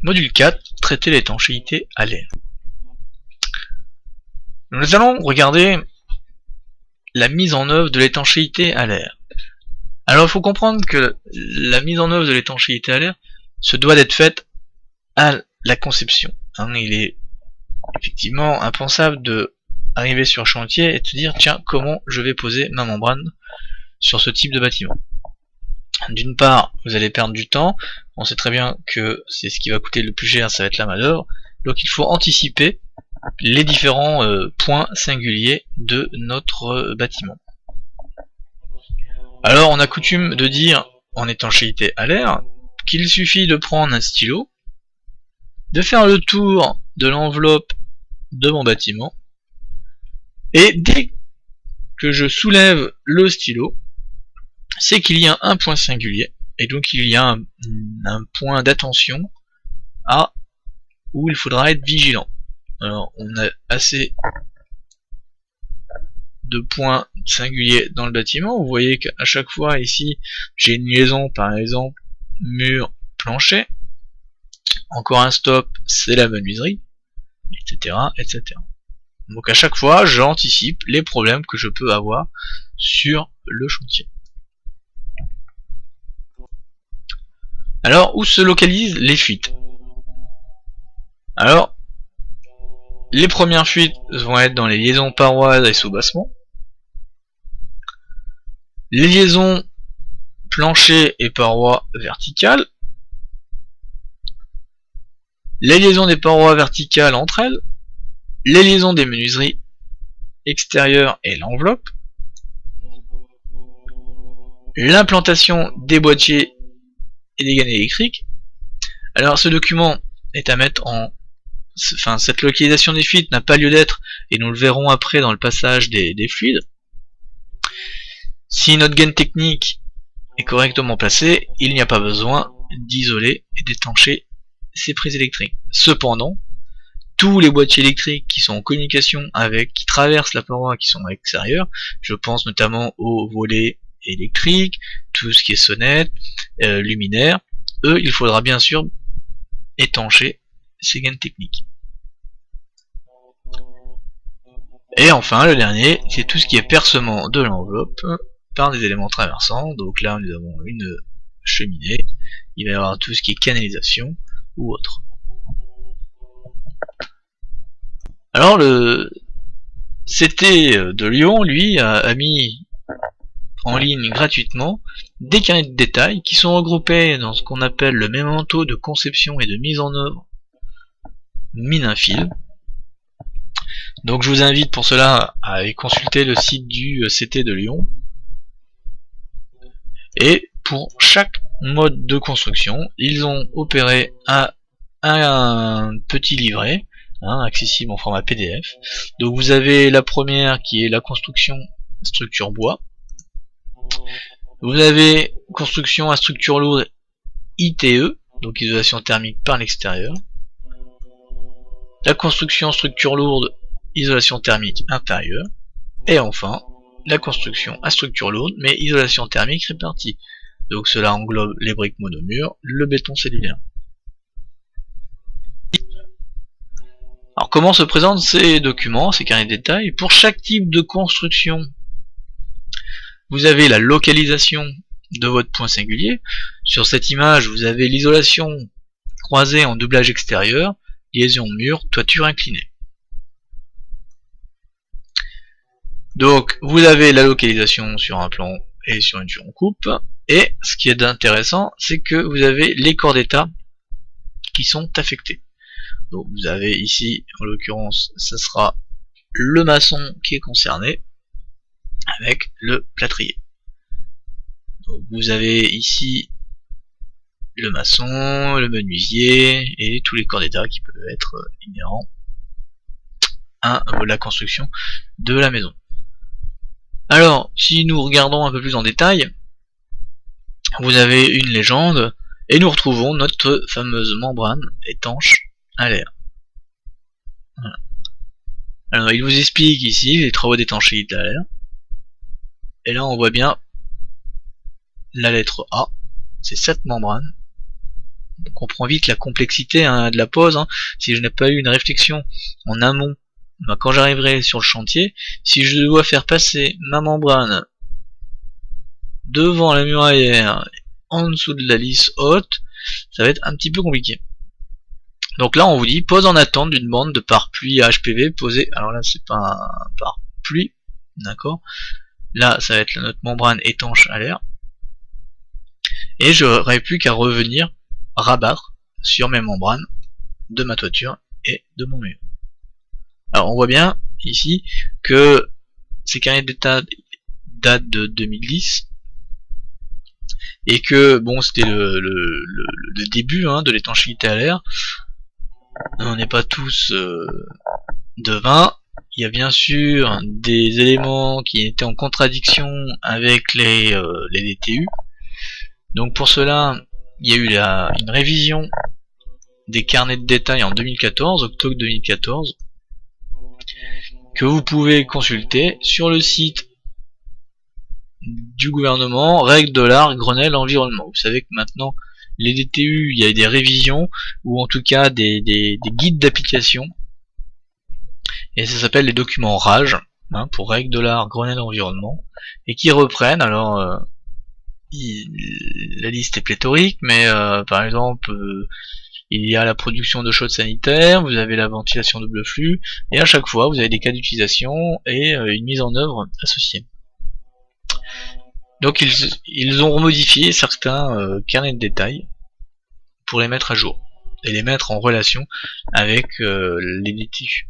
Module 4, traiter l'étanchéité à l'air. Nous allons regarder la mise en œuvre de l'étanchéité à l'air. Alors il faut comprendre que la mise en œuvre de l'étanchéité à l'air se doit d'être faite à la conception. Il est effectivement impensable de arriver sur chantier et de se dire tiens, comment je vais poser ma membrane sur ce type de bâtiment. D'une part, vous allez perdre du temps, on sait très bien que c'est ce qui va coûter le plus cher, ça va être la main d'œuvre, donc il faut anticiper les différents points singuliers de notre bâtiment. Alors on a coutume de dire en étanchéité à l'air qu'il suffit de prendre un stylo, de faire le tour de l'enveloppe de mon bâtiment, et dès que je soulève le stylo, c'est qu'il y a un point singulier, et donc il y a un point d'attention à où il faudra être vigilant. Alors on a assez de points singuliers dans le bâtiment, vous voyez qu'à chaque fois ici j'ai une liaison, par exemple mur, plancher, encore un stop, c'est la menuiserie, etc., etc. Donc à chaque fois j'anticipe les problèmes que je peux avoir sur le chantier. Alors, où se localisent les fuites? Alors, les premières fuites vont être dans les liaisons parois et sous-bassement. Les liaisons plancher et parois verticales. Les liaisons des parois verticales entre elles. Les liaisons des menuiseries extérieures et l'enveloppe. L'implantation des boîtiers et des gaines électriques. Alors ce document est à mettre en... Enfin, cette localisation des fuites n'a pas lieu d'être, et nous le verrons après dans le passage des fluides. Si notre gaine technique est correctement placée, il n'y a pas besoin d'isoler et d'étancher ces prises électriques. Cependant, tous les boîtiers électriques qui sont en communication avec, qui traversent la paroi, qui sont à l'extérieur, je pense notamment aux volets électriques, tout ce qui est sonnette, luminaire, eux, il faudra bien sûr étancher ces gaines techniques. Et enfin, le dernier, c'est tout ce qui est percement de l'enveloppe par des éléments traversants. Donc là, nous avons une cheminée, il va y avoir tout ce qui est canalisation ou autre. Alors le CT de Lyon, lui, a mis en ligne gratuitement des carnets de détails qui sont regroupés dans ce qu'on appelle le mémento de conception et de mise en œuvre Mininfil. Donc je vous invite pour cela à aller consulter le site du CT de Lyon. Et pour chaque mode de construction, ils ont opéré un petit livret, accessible en format PDF. Donc vous avez la première qui est la construction structure bois. Vous avez construction à structure lourde ITE, donc isolation thermique par l'extérieur. La construction structure lourde, isolation thermique intérieure. Et enfin, la construction à structure lourde, mais isolation thermique répartie. Donc cela englobe les briques monomures, le béton cellulaire. Alors comment se présentent ces documents, ces carnets de détails? Pour chaque type de construction, vous avez la localisation de votre point singulier. Sur cette image, vous avez l'isolation croisée en doublage extérieur, liaison mur, toiture inclinée. Donc vous avez la localisation sur un plan et sur une coupe, et ce qui est intéressant, c'est que vous avez les corps d'état qui sont affectés. Donc vous avez ici, en l'occurrence, ça sera le maçon qui est concerné, avec le plâtrier. Donc vous avez ici le maçon, le menuisier et tous les corps d'état qui peuvent être inhérents à la construction de la maison. Alors, si nous regardons un peu plus en détail, vous avez une légende et nous retrouvons notre fameuse membrane étanche à l'air. Voilà. Alors il vous explique ici les travaux d'étanchéité à l'air. Et là on voit bien la lettre A, c'est cette membrane On comprend vite la complexité de la pose. Si je n'ai pas eu une réflexion en amont, quand j'arriverai sur le chantier, si je dois faire passer ma membrane devant la muraillère, en dessous de la lisse haute, ça va être un petit peu compliqué. Donc là on vous dit pose en attente d'une bande de pare-pluie HPV posée. Alors là c'est pas un pare-pluie, d'accord. Là ça va être notre membrane étanche à l'air. Et je n'aurai plus qu'à revenir rabattre sur mes membranes de ma toiture et de mon mur. Alors on voit bien ici que ces carnets d'état datent de 2010 et que bon c'était le début de l'étanchéité à l'air. On n'est pas tous devins. Il y a bien sûr des éléments qui étaient en contradiction avec les DTU. Donc pour cela, il y a eu une révision des carnets de détail en 2014, octobre 2014, que vous pouvez consulter sur le site du gouvernement, règles de l'art, Grenelle environnement. Vous savez que maintenant, les DTU, il y a des révisions, ou en tout cas des guides d'application, et ça s'appelle les documents RAGE, pour règles de l'art, Grenelle environnement, et qui reprennent, alors, la liste est pléthorique, mais par exemple, il y a la production de chaudes sanitaires, vous avez la ventilation double flux, et à chaque fois vous avez des cas d'utilisation et une mise en œuvre associée. Donc ils ont remodifié certains carnets de détail pour les mettre à jour et les mettre en relation avec les DTU.